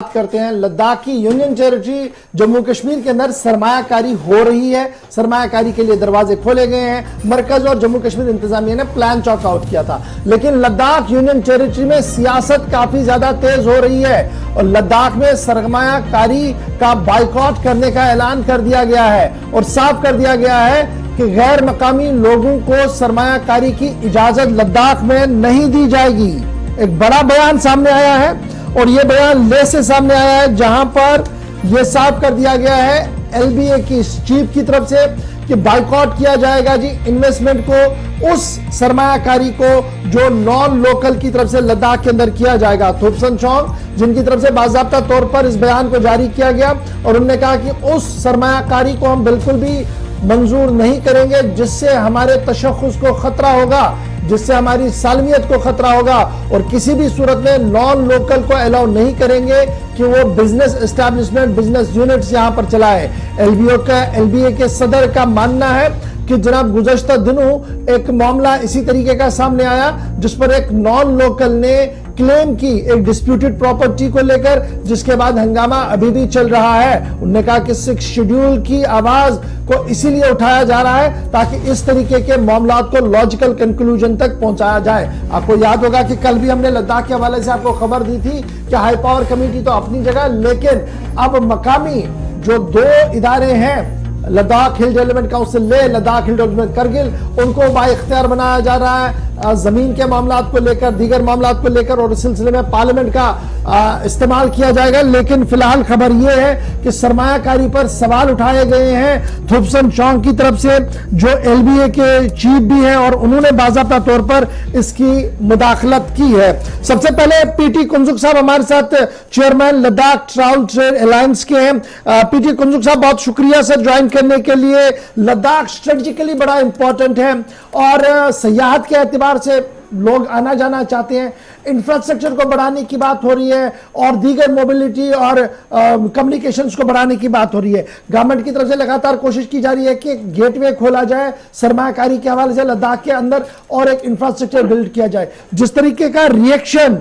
बात करते हैं। लद्दाख की यूनियन टेरिटरी जम्मू कश्मीर के अंदर सरमायाकारी हो रही है। सरमायाकारी के लिए दरवाजे खोले गए हैं। मरकज और जम्मू कश्मीर इंतजामिया ने प्लान चॉक आउट किया था, लेकिन लद्दाख यूनियन टेरिटरी में सियासत काफी ज्यादा तेज हो रही है और लद्दाख में सरमायाकारी का बाइकआउट करने का ऐलान कर दिया गया है और साफ कर दिया गया है कि गैर मकामी लोगों को सरमायाकारी की इजाजत लद्दाख में नहीं दी जाएगी। एक बड़ा बयान सामने आया है और यह बयान लेह से सामने आया है, जहां पर यह साफ कर दिया गया है एलबीए की चीफ की तरफ से कि बाइकआउट किया जाएगा जी इन्वेस्टमेंट को, उस सरमायाकारी को जो नॉन लोकल की तरफ से लद्दाख के अंदर किया जाएगा। थुप्सन चौंग जिनकी तरफ से बाकायदा तौर पर इस बयान को जारी किया गया और उन्होंने कहा कि उस सरमायाकारी को हम बिल्कुल भी मंजूर नहीं करेंगे जिससे हमारे तशख्खुस को खतरा होगा, जिससे हमारी सालमियत को खतरा होगा, और किसी भी सूरत में नॉन लोकल को अलाउ नहीं करेंगे कि वो बिजनेस एस्टैब्लिशमेंट, बिजनेस यूनिट्स यहां पर चलाए। एलबीए के सदर का मानना है कि जनाब गुज़श्ता दिनों एक मामला इसी तरीके का सामने आया जिस पर एक नॉन लोकल ने क्लेम की एक डिस्प्यूटेड प्रॉपर्टी को लेकर, जिसके बाद हंगामा अभी भी चल रहा है। उन्होंने कहा कि 6 शेड्यूल की आवाज को इसीलिए उठाया जा रहा है ताकि इस तरीके के मामला को लॉजिकल कंक्लूजन तक पहुंचाया जाए। आपको याद होगा कि कल भी हमने लद्दाख के हवाले से आपको खबर दी थी कि हाई पावर कमेटी तो अपनी जगह, लेकिन अब मकामी जो 2 इदारे हैं, लद्दाख हिल डेवलपमेंट काउंसिल लेह, लद्दाख हिल डेवलपमेंट करगिल, उनको बाइख्तियार बनाया जा रहा है जमीन के मामला को लेकर, दीगर मामला को लेकर, और इस सिलसिले में पार्लियामेंट का इस्तेमाल किया जाएगा। लेकिन फिलहाल खबर यह है कि सरमायाकारी पर सवाल उठाए गए हैं थुप्सन चौंग की तरफ से, जो एलबीए के चीफ भी हैं, और उन्होंने बाकायदा तौर पर इसकी मुदाखलत की है। सबसे पहले पीटी कुंजुक साहब हमारे साथ, chairman Ladakh travel trade alliance के हैं। पीटी कुंजुक साहब, बहुत शुक्रिया सर ज्वाइन करने के लिए। लद्दाख स्ट्रेटेजिकली बड़ा इंपॉर्टेंट है और सयाहत के एतबार से लोग आना जाना चाहते हैं, इंफ्रास्ट्रक्चर को बढ़ाने की बात हो रही है और दीगर मोबिलिटी और कम्युनिकेशंस को बढ़ाने की बात हो रही है। गवर्नमेंट की तरफ से लगातार कोशिश की जा रही है कि गेटवे खोला जाए सरमायाकारी के हवाले से लद्दाख के अंदर और एक इंफ्रास्ट्रक्चर बिल्ड किया जाए। जिस तरीके का रिएक्शन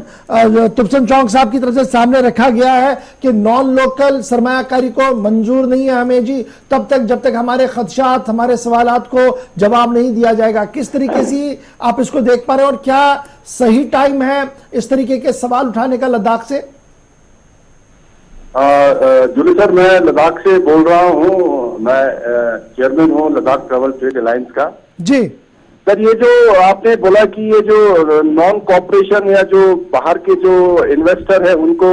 थुप्सन चौंग साहब की तरफ से सामने रखा गया है कि नॉन लोकल सरमायाकारी को मंजूर नहीं है हमें जी तब तक जब तक हमारे खदशात, हमारे सवालात को जवाब नहीं दिया जाएगा, किस तरीके से आप इसको देख पा रहे हैं और क्या सही टाइम है इस तरीके के सवाल उठाने का लद्दाख से? जुली सर, मैं लद्दाख से बोल रहा हूं। मैं चेयरमैन हूं लद्दाख ट्रैवल ट्रेड अलायंस का जी। सर, ये जो आपने बोला कि ये जो नॉन कॉर्पोरेशन या जो बाहर के जो इन्वेस्टर है उनको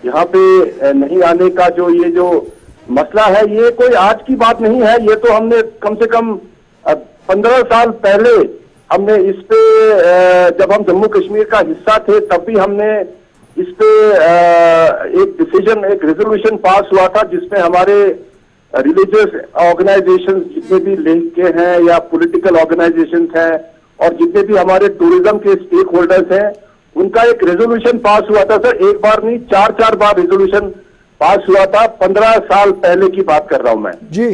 यहाँ पे नहीं आने का जो ये जो मसला है, ये कोई आज की बात नहीं है। ये तो हमने कम से कम 15 साल पहले हमने इस पे, जब हम जम्मू कश्मीर का हिस्सा थे तब भी हमने इस पे एक डिसीजन, एक रेजोल्यूशन पास हुआ था जिसमें हमारे रिलीजियस ऑर्गेनाइजेशन जितने भी लिंक के हैं या पॉलिटिकल ऑर्गेनाइजेशन हैं और जितने भी हमारे टूरिज्म के स्टेक होल्डर्स हैं, उनका एक रेजोल्यूशन पास हुआ था सर। एक बार नहीं, 4 बार रेजोल्यूशन पास हुआ था। 15 साल पहले की बात कर रहा हूं मैं जी।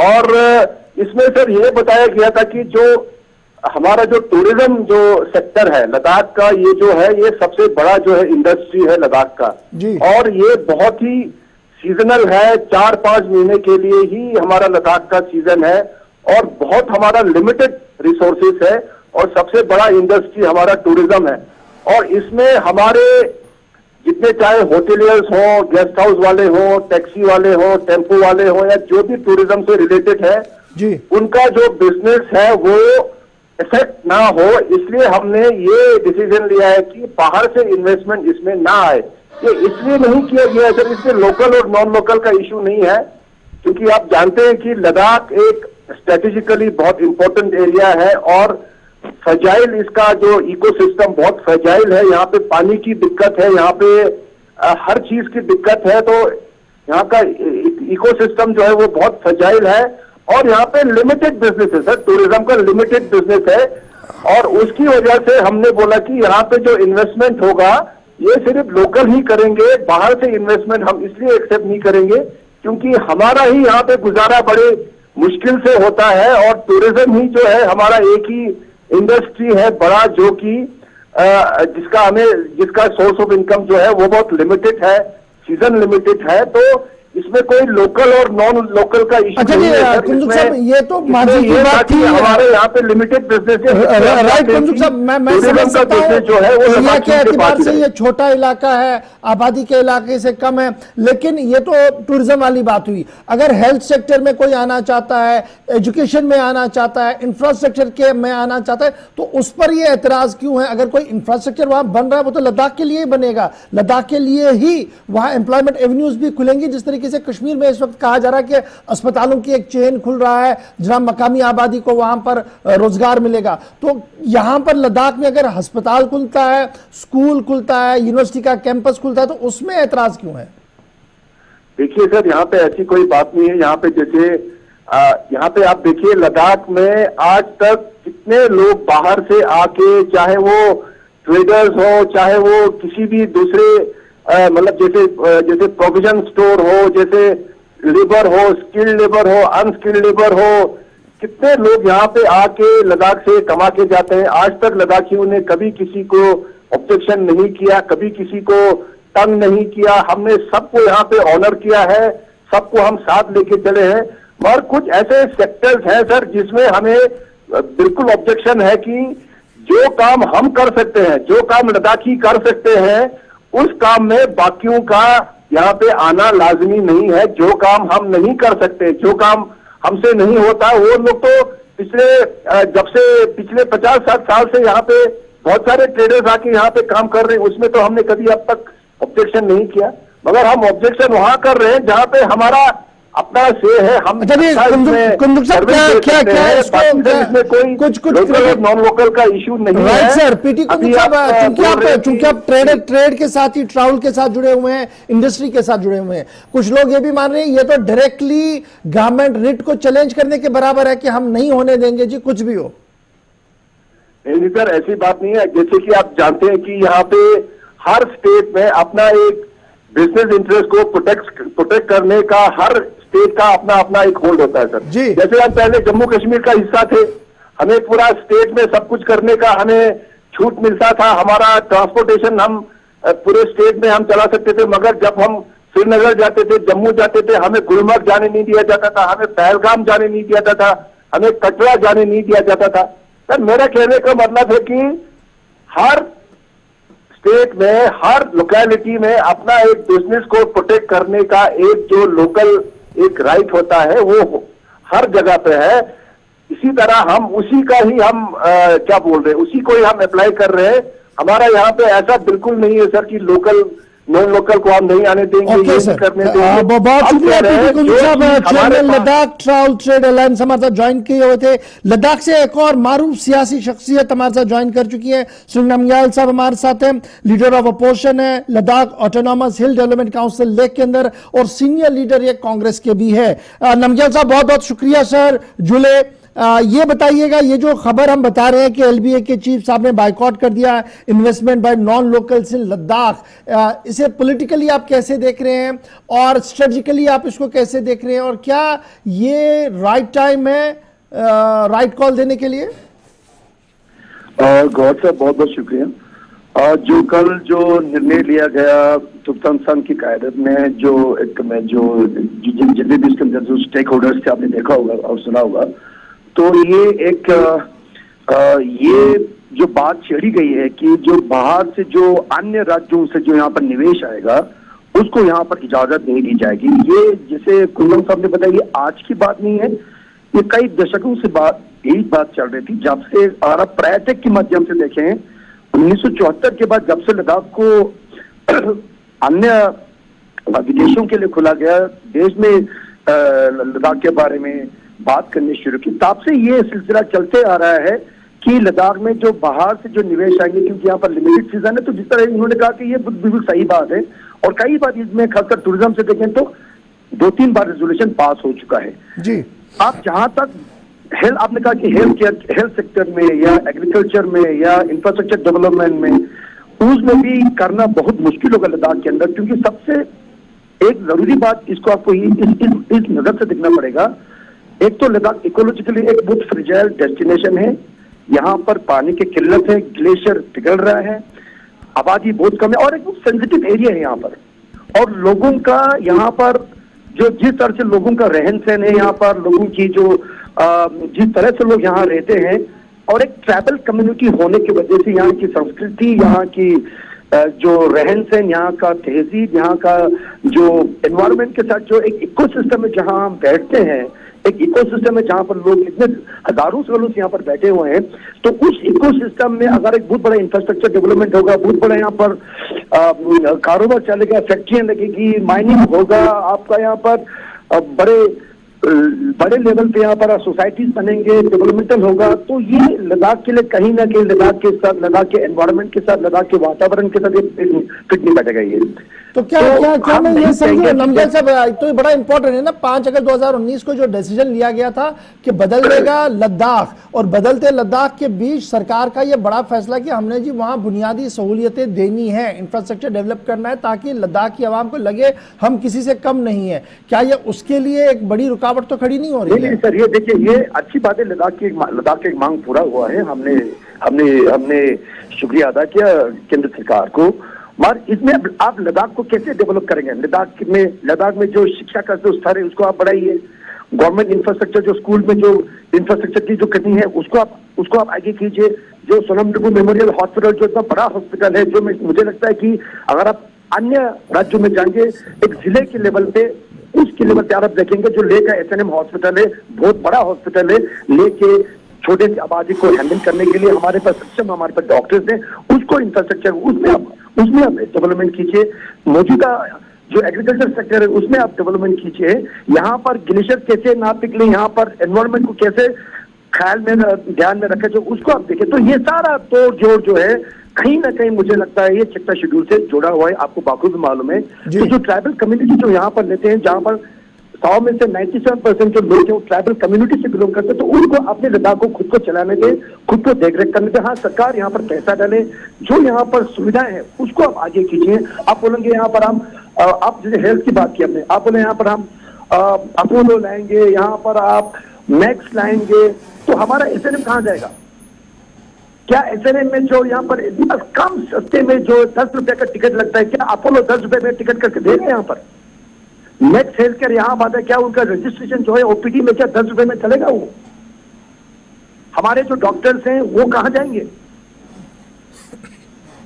और इसमें सर ये बताया गया था कि जो हमारा जो टूरिज्म जो सेक्टर है लद्दाख का, ये जो है ये सबसे बड़ा जो है इंडस्ट्री है लद्दाख का जी। और ये बहुत ही सीजनल है, 4-5 महीने के लिए ही हमारा लद्दाख का सीजन है और बहुत हमारा लिमिटेड रिसोर्सेस है और सबसे बड़ा इंडस्ट्री हमारा टूरिज्म है। और इसमें हमारे जितने चाहे होटेलियर्स हो, गेस्ट हाउस वाले हो, टैक्सी वाले हो, टेम्पो वाले हो या जो भी टूरिज्म से रिलेटेड है जी, उनका जो बिजनेस है वो इफेक्ट ना हो, इसलिए हमने ये डिसीजन लिया है कि बाहर से इन्वेस्टमेंट इसमें ना आए। ये इसलिए नहीं किया गया सर, इसमें लोकल और नॉन लोकल का इश्यू नहीं है, क्योंकि आप जानते हैं कि लद्दाख एक स्ट्रेटेजिकली बहुत इंपॉर्टेंट एरिया है और फ्रेजाइल, इसका जो इकोसिस्टम बहुत फ्रेजाइल है। यहाँ पे पानी की दिक्कत है, यहाँ पे हर चीज की दिक्कत है, तो यहाँ का इकोसिस्टम जो है वो बहुत फ्रेजाइल है और यहाँ पे लिमिटेड बिजनेस है सर, टूरिज्म का लिमिटेड बिजनेस है। और उसकी वजह से हमने बोला कि यहाँ पे जो इन्वेस्टमेंट होगा ये सिर्फ लोकल ही करेंगे, बाहर से इन्वेस्टमेंट हम इसलिए एक्सेप्ट नहीं करेंगे क्योंकि हमारा ही यहाँ पे गुजारा बड़े मुश्किल से होता है और टूरिज्म ही जो है हमारा एक ही इंडस्ट्री है बड़ा, जो कि जिसका सोर्स ऑफ इनकम जो है वो बहुत लिमिटेड है। सीजन लिमिटेड है, तो इसमें कोई लोकल और नॉन लोकल का इशू अच्छा नहीं है। कुंदुक साहब, ये तो मांझी की बात थी, हमारे यहाँ पे लिमिटेड बिजनेस राइट कुंदुक साहब, मैं समझ सकता हूँ जो है वो एरिया के लद्दाख एतबार से ये छोटा इलाका है, आबादी के इलाके से कम है, लेकिन ये तो टूरिज्म वाली बात हुई। अगर हेल्थ सेक्टर में कोई आना चाहता है, एजुकेशन में आना चाहता है, इंफ्रास्ट्रक्चर के में आना चाहता है, तो उस पर ये एतराज क्यों है? अगर कोई इंफ्रास्ट्रक्चर वहां बन रहा है वो तो लद्दाख के लिए ही बनेगा, लद्दाख के लिए ही वहां एम्प्लॉयमेंट एवेन्यूज भी खुलेंगी। जिस तरीके से कश्मीर में इस वक्त कहा जा रहा है कि अस्पतालों की एक चेन खुल रहा है जहां मकामी आबादी को वहां पर रोजगार मिलेगा, तो यहां पर लद्दाख में अगर अस्पताल खुलता है, स्कूल खुलता है, यूनिवर्सिटी का कैंपस खुलता है, तो उसमें एतराज क्यों है? देखिए सर, यहाँ पे ऐसी कोई बात नहीं है। यहाँ पे जैसे यहाँ पे आप देखिए, लद्दाख में आज तक कितने लोग बाहर से आके, चाहे वो ट्रेडर्स हो, चाहे वो किसी भी दूसरे मतलब जैसे प्रोविजन स्टोर हो, जैसे लेबर हो, स्किल्ड लेबर हो, अनस्किल्ड लेबर हो, कितने लोग यहाँ पे आके लद्दाख से कमा के जाते हैं। आज तक लद्दाखियों ने कभी किसी को ऑब्जेक्शन नहीं किया, कभी किसी को तंग नहीं किया। हमने सबको यहाँ पे ऑनर किया है, सबको हम साथ लेके चले हैं। और कुछ ऐसे सेक्टर्स हैं सर जिसमें हमें बिल्कुल ऑब्जेक्शन है कि जो काम हम कर सकते हैं, जो काम लद्दाखी कर सकते हैं, उस काम में बाकियों का यहाँ पे आना लाजमी नहीं है। जो काम हम नहीं कर सकते, जो काम हमसे नहीं होता, वो लोग तो पिछले 50-60 साल से यहाँ पे बहुत सारे ट्रेडर्स आके यहाँ पे काम कर रहे हैं, उसमें तो हमने कभी अब तक ऑब्जेक्शन नहीं किया। मगर हम ऑब्जेक्शन वहां कर रहे हैं जहाँ पे हमारा अपना से है। हम कुंदुक साहब, क्या इसमें कोई कुछ नॉन लोकल का इशू नहीं है। सर पीटी कुंदुक साहब, चूंकि आप ट्रेड के साथ ही, ट्रैवल के साथ जुड़े हुए हैं, इंडस्ट्री के साथ जुड़े हुए हैं, कुछ लोग ये भी मान रहे हैं ये तो डायरेक्टली गवर्नमेंट रिट को चैलेंज करने के बराबर है कि हम नहीं होने देंगे जी, कुछ भी हो। नहीं सर, ऐसी बात नहीं है। जैसे कि आप जानते हैं कि यहाँ पे हर स्टेट में अपना एक बिजनेस इंटरेस्ट को प्रोटेक्ट करने का हर स्टेट का अपना अपना एक होल्ड होता है सर जी। जैसे हम पहले जम्मू कश्मीर का हिस्सा थे, हमें पूरा स्टेट में सब कुछ करने का हमें छूट मिलता था। हमारा ट्रांसपोर्टेशन हम पूरे स्टेट में हम चला सकते थे। मगर जब हम श्रीनगर जाते थे, जम्मू जाते थे, हमें गुलमर्ग जाने नहीं दिया जाता था, हमें पहलगाम जाने नहीं दिया जाता था, हमें कटरा जाने नहीं दिया जाता था। सर मेरा कहने का मतलब है कि हर स्टेट में, हर लोकेलिटी में अपना एक बिजनेस को प्रोटेक्ट करने का एक जो लोकल एक राइट होता है, वो हर जगह पे है। इसी तरह हम उसी का ही हम क्या बोल रहे हैं, उसी को ही हम अप्लाई कर रहे हैं। हमारा यहाँ पे ऐसा बिल्कुल नहीं है सर कि लोकल नॉन लोकल को हम नहीं आने देंगे, ये नहीं करने देंगे। बहुत शुक्रिया पीटी कुंदुक साहब, chairman Ladakh travel trade alliance हमारे साथ ज्वाइन किए हुए थे। लद्दाख से एक और मारूफ सियासी शख्सियत हमारे साथ ज्वाइन कर चुकी है, श्री नमग्याल साहब हमारे साथ हैं, लीडर ऑफ अपोजिशन है लद्दाख ऑटोनॉमस हिल डेवलपमेंट काउंसिल लेह के अंदर, और सीनियर लीडर ये कांग्रेस के भी है। नमग्याल साहब बहुत बहुत शुक्रिया सर जुले। ये बताइएगा, ये जो खबर हम बता रहे हैं कि एलबीए के चीफ साहब ने बाइकआउट कर दिया इन्वेस्टमेंट बाय नॉन लोकल्स इन लद्दाख, इसे पॉलिटिकली आप कैसे देख रहे हैं और स्ट्रेटेजिकली आप इसको कैसे देख रहे हैं, और क्या ये राइट टाइम है राइट कॉल देने के लिए? गौर साहब बहुत बहुत शुक्रिया। जो कल जो निर्णय लिया गया तुर्कस्तान संघ की क़यादत में, जो जितने भी इसके अंदर जो स्टेक होल्डर्स थे, आपने देखा होगा और सुना होगा, तो ये जो बात छेड़ी गई है कि जो बाहर से जो अन्य राज्यों से जो यहाँ पर निवेश आएगा उसको यहाँ पर इजाजत नहीं दी जाएगी। ये जैसे कुल्लम साहब ने बताया, ये आज की बात नहीं है, ये कई दशकों से यही बात चल रही थी। जब से पर्यटक के माध्यम से देखें 1974 के बाद, जब से लद्दाख को अन्य विदेशों के लिए खुला गया, देश में लद्दाख के बारे में बात करनी शुरू की, तब से ये सिलसिला चलते आ रहा है कि लद्दाख में जो बाहर से जो निवेश आएंगे, क्योंकि यहाँ पर लिमिटेड सीजन है, तो जिस तरह इन्होंने कहा कि ये बिल्कुल सही बात है। और कई बार इसमें खासकर टूरिज्म से देखें तो 2-3 बार रेजोल्यूशन पास हो चुका है जी। आप जहां तक आपने कहा कि हेल्थ सेक्टर में या एग्रीकल्चर में या इंफ्रास्ट्रक्चर डेवलपमेंट में, उसमें भी करना बहुत मुश्किल होगा लद्दाख के अंदर, क्योंकि सबसे एक जरूरी बात इसको आपको इस नजर से देखना पड़ेगा। एक तो लद्दाख इकोलॉजिकली एक बहुत फ्रेजाइल डेस्टिनेशन है, यहाँ पर पानी की किल्लत है, ग्लेशियर पिघल रहा है, आबादी बहुत कम है और एक सेंसिटिव एरिया है यहाँ पर। और लोगों का यहाँ पर जो जिस तरह से लोगों का रहन सहन है, यहाँ पर लोगों की जो जिस तरह से लोग यहाँ रहते हैं, और एक ट्राइबल कम्युनिटी होने की वजह से यहाँ की संस्कृति, यहाँ की जो रहन सहन, यहाँ का तहजीब, यहाँ का जो एनवायरनमेंट के साथ जो एक इकोसिस्टम है जहाँ हम बैठते हैं, एक इकोसिस्टम है जहाँ पर लोग इतने हजारों सालों से यहाँ पर बैठे हुए हैं, तो उस इकोसिस्टम में अगर एक बहुत बड़ा इंफ्रास्ट्रक्चर डेवलपमेंट होगा, बहुत बड़ा यहाँ पर कारोबार चलेगा, फैक्ट्रियां लगेगी, माइनिंग होगा, आपका यहाँ पर बड़े लेवल पे यहाँ पर सोसाइटीज बनेंगे, डेवलपमेंटल होगा, तो ये लद्दाख के लिए कहीं ना कहीं लद्दाख के साथ, लद्दाख के एनवायरनमेंट के साथ, लद्दाख के वातावरण के साथ फिट नहीं बैठेगा ये। तो क्या मैं ये समझूं नमजल साहब, तो ये बड़ा इंपॉर्टेंट है ना, 5 अगस्त 2019 को जो डिसीजन लिया गया था कि बदल देगा लद्दाख, और बदलते लद्दाख के बीच सरकार का ये बड़ा फैसला कि हमने जी वहां बुनियादी सहूलियतें देनी है, इंफ्रास्ट्रक्चर डेवलप करना है ताकि लद्दाख की आवाम को लगे हम किसी से कम नहीं है। क्या ये उसके लिए एक बड़ी रुकावट तो खड़ी नहीं हो रही है? नहीं सर, ये देखिए, ये अच्छी बात है, लद्दाख की एक मांग पूरा हुआ है। हमने शुक्रिया अदा किया केंद्र सरकार को, मगर इसमें आप लद्दाख को कैसे डेवलप करेंगे? लद्दाख में जो शिक्षा का जो स्तर है उसको आप बढ़ाइए, गवर्नमेंट इंफ्रास्ट्रक्चर, जो स्कूल में जो इंफ्रास्ट्रक्चर की जो कमी है उसको आप आगे कीजिए। जो सोनम डुगू मेमोरियल हॉस्पिटल, जो इतना बड़ा हॉस्पिटल है, जो मुझे लगता है कि अगर आप अन्य राज्यों में जाएंगे, एक जिले के लेवल पे, उसके लेवल पे आप देखेंगे, जो ले का SNM हॉस्पिटल है, बहुत बड़ा हॉस्पिटल है, ले के छोटे सी आबादी को हैंडल करने के लिए हमारे पास सक्षम, हमारे पास डॉक्टर्स हैं, उसको इंफ्रास्ट्रक्चर उसमें आप डेवलपमेंट कीजिए। मौजूदा जो एग्रीकल्चर सेक्टर है उसमें आप डेवलपमेंट कीजिए। यहाँ पर ग्लेशियर कैसे ना पिघले, यहाँ पर एनवायरनमेंट को कैसे ध्यान में रखे, जो उसको आप देखें। तो ये सारा तोड़ जोड़ जो है कहीं ना कहीं मुझे लगता है ये चक्का शेड्यूल से जुड़ा हुआ है। आपको बाखूबी मालूम है कि जो ट्राइबल कम्युनिटी जो यहाँ पर लेते हैं, जहाँ पर 100 में से 97% जो लोग हैं वो ट्राइबल कम्युनिटी से बिलोंग करते हैं, तो उनको अपने लद्दाख को खुद को चलाने दें, खुद को देखरेख करने दें। हाँ, सरकार यहाँ पर पैसा डाले, जो यहाँ पर सुविधाएं हैं उसको आप आगे कीजिए। आप बोलेंगे यहाँ पर हम, आप जैसे हेल्थ की बात की आपने, आप बोले यहाँ पर हम अपोलो लाएंगे, यहाँ पर आप मैक्स लाएंगे, तो हमारा SNM कहाँ जाएगा? क्या SNM में जो यहाँ पर कम सस्ते में जो 10 रुपए का टिकट लगता है, क्या अपोलो 10 रुपए में टिकट करके देंगे? यहाँ पर मैक्स हेल्थ केयर यहाँ बात है, क्या उनका रजिस्ट्रेशन जो है OPD में क्या 10 रुपए में चलेगा? वो हमारे जो डॉक्टर्स हैं वो कहाँ जाएंगे?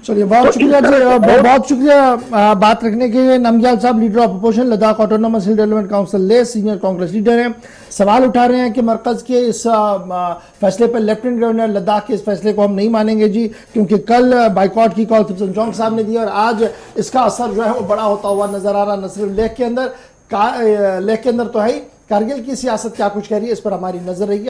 चलिए, बहुत शुक्रिया जी, बहुत शुक्रिया बात रखने के लिए। नमग्याल साहब, leader of opposition Ladakh autonomous hill development council ले, सीनियर कांग्रेस लीडर हैं। सवाल उठा रहे हैं कि मरकज के इस फैसले पर लेफ्टिनेंट गवर्नर लद्दाख के इस फैसले को हम नहीं मानेंगे जी, क्योंकि कल बाइकआउट की कॉल थिप्सन जोंग साहब ने दी और आज इसका असर जो है वो बड़ा होता हुआ नजर आ रहा। न सिर्फ लेह के अंदर तो है ही, कारगिल की सियासत क्या कुछ कह रही है, इस पर हमारी नजर रही है।